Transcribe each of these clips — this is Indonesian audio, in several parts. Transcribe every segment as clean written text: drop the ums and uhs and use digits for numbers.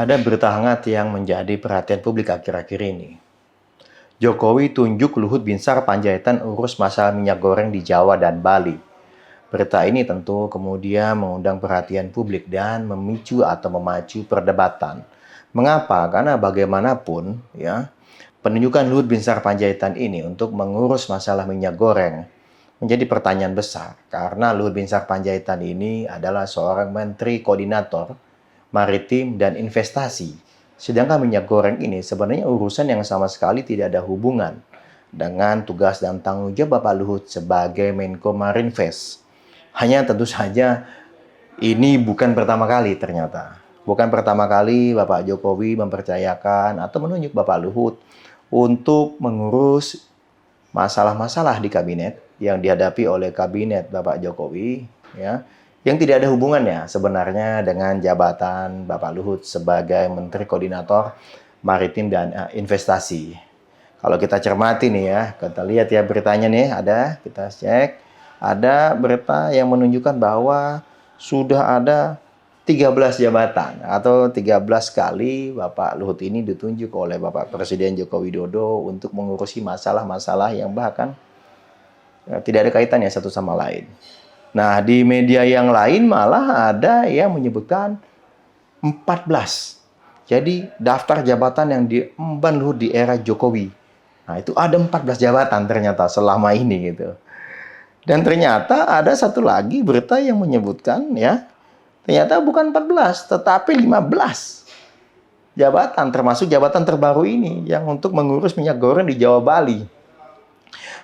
Ada berita hangat yang menjadi perhatian publik akhir-akhir ini. Jokowi tunjuk Luhut Binsar Panjaitan urus masalah minyak goreng di Jawa dan Bali. Berita ini tentu kemudian mengundang perhatian publik dan memicu atau memacu perdebatan. Mengapa? Karena bagaimanapun ya, penunjukan Luhut Binsar Panjaitan ini untuk mengurus masalah minyak goreng menjadi pertanyaan besar karena Luhut Binsar Panjaitan ini adalah seorang menteri koordinator maritim dan investasi. Sedangkan minyak goreng ini sebenarnya urusan yang sama sekali tidak ada hubungan dengan tugas dan tanggung jawab Bapak Luhut sebagai Menko Marinvest. Hanya tentu saja ini bukan pertama kali ternyata. Bukan pertama kali Bapak Jokowi mempercayakan atau menunjuk Bapak Luhut untuk mengurus masalah-masalah di kabinet yang dihadapi oleh kabinet Bapak Jokowi, ya, yang tidak ada hubungannya sebenarnya dengan jabatan Bapak Luhut sebagai Menteri Koordinator Maritim dan Investasi. Kalau kita cermati nih ya, kita lihat ya beritanya nih kita cek, ada berita yang menunjukkan bahwa sudah ada 13 jabatan atau 13 kali Bapak Luhut ini ditunjuk oleh Bapak Presiden Joko Widodo untuk mengurusi masalah-masalah yang bahkan tidak ada kaitannya satu sama lain. Nah, di media yang lain malah ada yang menyebutkan 14. Jadi, daftar jabatan yang diemban Luhut di era Jokowi. Nah, itu ada 14 jabatan ternyata selama ini gitu. Dan ternyata ada satu lagi berita yang menyebutkan ya, ternyata bukan 14, tetapi 15 jabatan, termasuk jabatan terbaru ini yang untuk mengurus minyak goreng di Jawa Bali.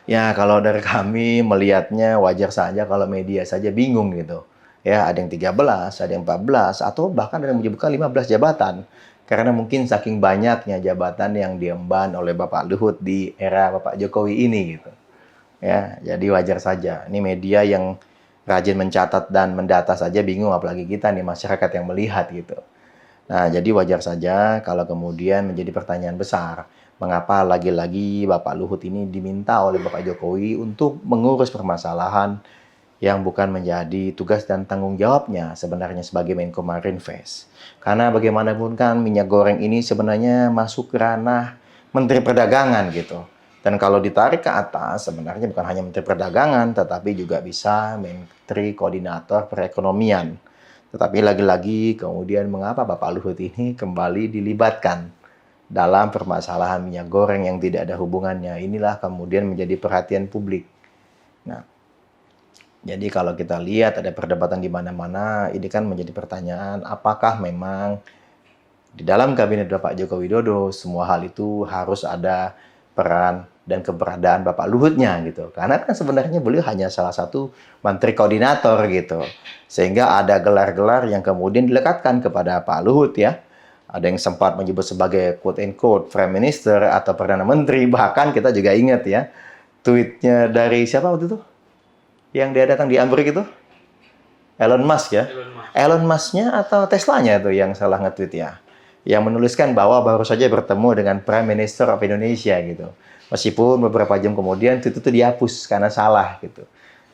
Ya, kalau dari kami melihatnya wajar saja kalau media saja bingung gitu. Ya, ada yang 13, ada yang 14, atau bahkan ada yang menyebutkan 15 jabatan. Karena mungkin saking banyaknya jabatan yang diemban oleh Bapak Luhut di era Bapak Jokowi ini gitu. Ya, jadi wajar saja. Ini media yang rajin mencatat dan mendata saja bingung, apalagi kita nih masyarakat yang melihat gitu. Nah, jadi wajar saja kalau kemudian menjadi pertanyaan besar. Mengapa lagi-lagi Bapak Luhut ini diminta oleh Bapak Jokowi untuk mengurus permasalahan yang bukan menjadi tugas dan tanggung jawabnya sebenarnya sebagai Menko Marinvest. Karena bagaimanapun kan minyak goreng ini sebenarnya masuk ke ranah Menteri Perdagangan gitu. Dan kalau ditarik ke atas sebenarnya bukan hanya Menteri Perdagangan tetapi juga bisa Menteri Koordinator Perekonomian. Tetapi lagi-lagi kemudian mengapa Bapak Luhut ini kembali dilibatkan dalam permasalahan minyak goreng yang tidak ada hubungannya. Inilah kemudian menjadi perhatian publik. Nah, jadi kalau kita lihat ada perdebatan di mana-mana, ini kan menjadi pertanyaan apakah memang di dalam kabinet Bapak Joko Widodo semua hal itu harus ada peran dan keberadaan Bapak Luhutnya gitu. Karena kan sebenarnya beliau hanya salah satu menteri koordinator gitu. Sehingga ada gelar-gelar yang kemudian dilekatkan kepada Pak Luhut ya. Ada yang sempat menyebut sebagai quote-unquote Prime Minister atau Perdana Menteri. Bahkan kita juga ingat ya, tweetnya dari siapa waktu itu? Yang dia datang di Amerika itu? Elon Musk ya? Elon Musk-nya atau Tesla-nya itu yang salah nge-tweet ya? Yang menuliskan bahwa baru saja bertemu dengan Prime Minister of Indonesia gitu. Meskipun beberapa jam kemudian tweet itu dihapus karena salah gitu.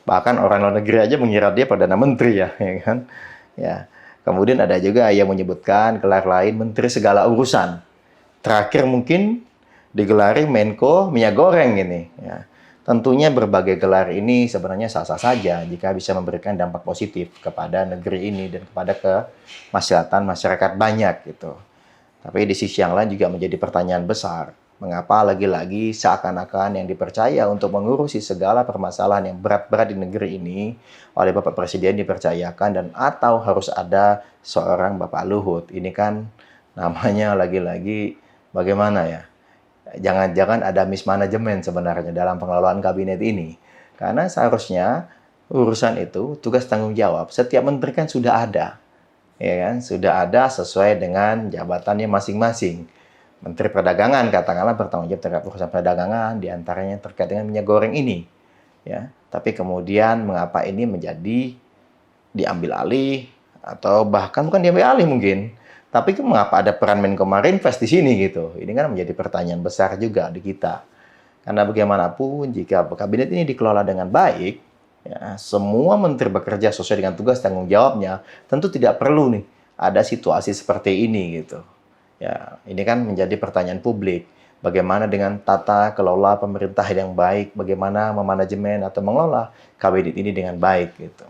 Bahkan orang luar negeri aja mengira dia Perdana Menteri ya kan? Ya. Kemudian ada juga yang menyebutkan gelar lain Menteri Segala Urusan. Terakhir mungkin digelari Menko Minyak Goreng ini. Ya. Tentunya berbagai gelar ini sebenarnya sah-sah saja jika bisa memberikan dampak positif kepada negeri ini dan kepada kemaslahatan masyarakat banyak gitu. Tapi di sisi yang lain juga menjadi pertanyaan besar. Mengapa lagi-lagi seakan-akan yang dipercaya untuk mengurusi segala permasalahan yang berat-berat di negeri ini oleh Bapak Presiden dipercayakan dan atau harus ada seorang Bapak Luhut. Ini kan namanya lagi-lagi bagaimana ya? Jangan-jangan ada mismanagement sebenarnya dalam pengelolaan kabinet ini. Karena seharusnya urusan itu tugas tanggung jawab setiap menteri kan sudah ada. Ya kan? Sudah ada sesuai dengan jabatannya masing-masing. Menteri Perdagangan katakanlah bertanggung jawab terhadap urusan perdagangan, diantaranya terkait dengan minyak goreng ini, ya. Tapi kemudian mengapa ini menjadi diambil alih atau bahkan bukan diambil alih mungkin, tapi mengapa ada peran Menko Marinvest di sini gitu? Ini kan menjadi pertanyaan besar juga di kita. Karena bagaimanapun jika kabinet ini dikelola dengan baik, ya, semua menteri bekerja sesuai dengan tugas tanggung jawabnya, tentu tidak perlu nih ada situasi seperti ini gitu. Ya, ini kan menjadi pertanyaan publik. Bagaimana dengan tata kelola pemerintah yang baik? Bagaimana memanajemen atau mengelola KBD ini dengan baik gitu.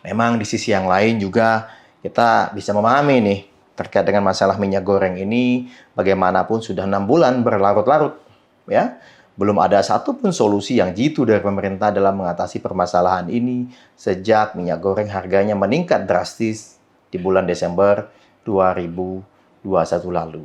Memang di sisi yang lain juga kita bisa memahami nih terkait dengan masalah minyak goreng ini bagaimanapun sudah 6 bulan berlarut-larut ya. Belum ada satupun solusi yang jitu dari pemerintah dalam mengatasi permasalahan ini sejak minyak goreng harganya meningkat drastis di bulan Desember 2021 lalu.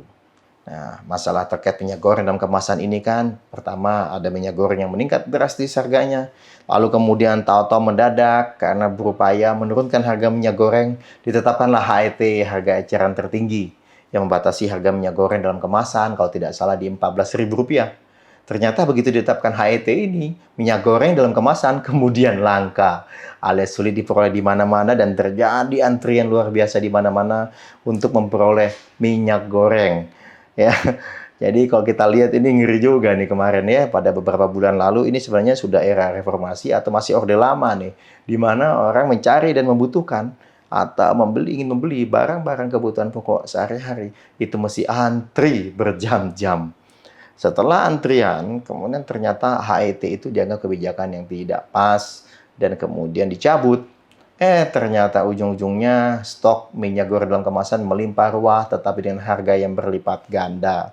Nah, masalah terkait minyak goreng dalam kemasan ini kan, pertama ada minyak goreng yang meningkat drastis harganya, lalu kemudian tahu-tahu mendadak karena berupaya menurunkan harga minyak goreng, ditetapkanlah HET, harga eceran tertinggi, yang membatasi harga minyak goreng dalam kemasan kalau tidak salah di Rp14.000. Ternyata begitu ditetapkan HET ini, minyak goreng dalam kemasan kemudian langka, alias sulit diperoleh di mana-mana dan terjadi antrian luar biasa di mana-mana untuk memperoleh minyak goreng. Ya, jadi kalau kita lihat ini ngeri juga nih kemarin ya, pada beberapa bulan lalu ini sebenarnya sudah era reformasi atau masih orde lama nih, di mana orang mencari dan membutuhkan atau ingin membeli barang-barang kebutuhan pokok sehari-hari, itu mesti antri berjam-jam. Setelah antrian, kemudian ternyata HET itu dianggap kebijakan yang tidak pas dan kemudian dicabut. Ternyata ujung-ujungnya stok minyak goreng dalam kemasan melimpah ruah tetapi dengan harga yang berlipat ganda.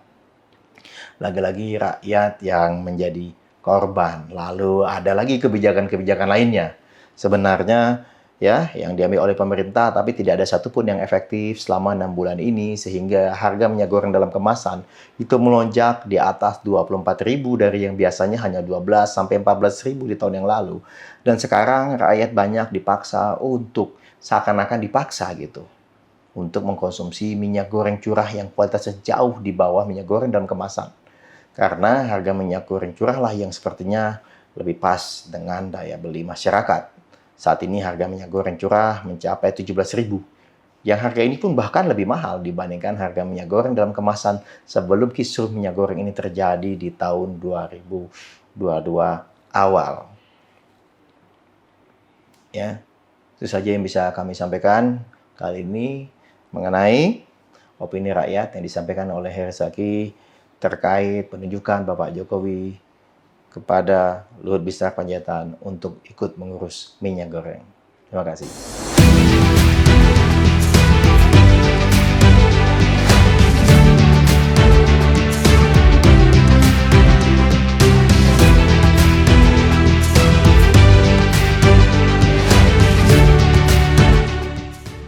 Lagi-lagi rakyat yang menjadi korban. Lalu ada lagi kebijakan-kebijakan lainnya. Sebenarnya ya yang diambil oleh pemerintah tapi tidak ada satupun yang efektif selama 6 bulan ini sehingga harga minyak goreng dalam kemasan itu melonjak di atas 24.000 dari yang biasanya hanya 12 sampai 14.000 di tahun yang lalu. Dan sekarang rakyat banyak dipaksa untuk seakan-akan dipaksa gitu untuk mengkonsumsi minyak goreng curah yang kualitasnya jauh di bawah minyak goreng dalam kemasan. Karena harga minyak goreng curah lah yang sepertinya lebih pas dengan daya beli masyarakat. Saat ini harga minyak goreng curah mencapai 17.000. Yang harga ini pun bahkan lebih mahal dibandingkan harga minyak goreng dalam kemasan sebelum kisruh minyak goreng ini terjadi di tahun 2022 awal. Ya, itu saja yang bisa kami sampaikan kali ini mengenai opini rakyat yang disampaikan oleh Herzaki terkait penunjukan Bapak Jokowi kepada Luhut Binsar Panjaitan untuk ikut mengurus minyak goreng. Terima kasih.